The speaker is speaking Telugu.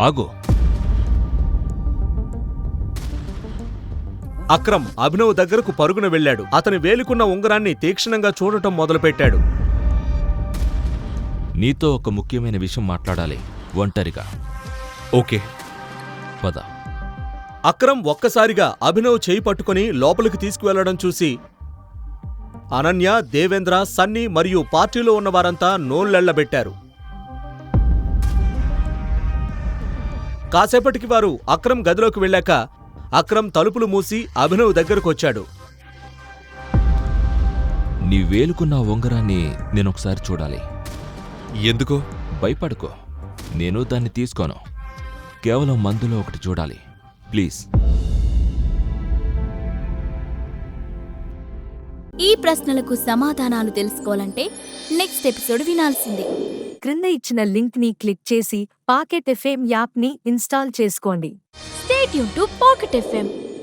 ఆగు. అక్రమ్ అభినవ్ దగ్గరకు పరుగున వెళ్ళాడు. అతని వేలుకున్న ఉంగరాన్ని తీక్షణంగా చూడటం మొదలుపెట్టాడు. నీతో ఒక ముఖ్యమైన విషయం మాట్లాడాలి, ఒంటరిగా. ఓకే. పద. అక్రమ్ ఒక్కసారిగా అభినవ్ చేయి పట్టుకుని లోపలికి తీసుకువెళ్లడం చూసి అనన్య, దేవేంద్ర, సన్నీ మరియు పార్టీలో ఉన్నవారంతా నోళ్లెళ్లబెట్టారు. కాసేపటికి వారు అక్రమ్ గదిలోకి వెళ్ళాక అక్రమ్ తలుపులు మూసి అభినవ్ దగ్గరకొచ్చాడు. నీ వేలుకున్న ఉంగరాన్ని నేనొకసారి చూడాలి. ఎందుకో? భయపడుకో, నేను దాన్ని తీసుకోను. కేవలం మందులో ఒకటి చూడాలి, ప్లీజ్. ఈ ప్రశ్నలకు సమాధానాలు తెలుసుకోవాలంటే నెక్స్ట్ ఎపిసోడ్ వినాల్సిందే. క్రింద ఇచ్చిన లింక్ ని క్లిక్ చేసి పాకెట్ ఎఫ్ఎం యాప్ ని ఇన్స్టాల్ చేసుకోండి. Stay tuned to Pocket FM.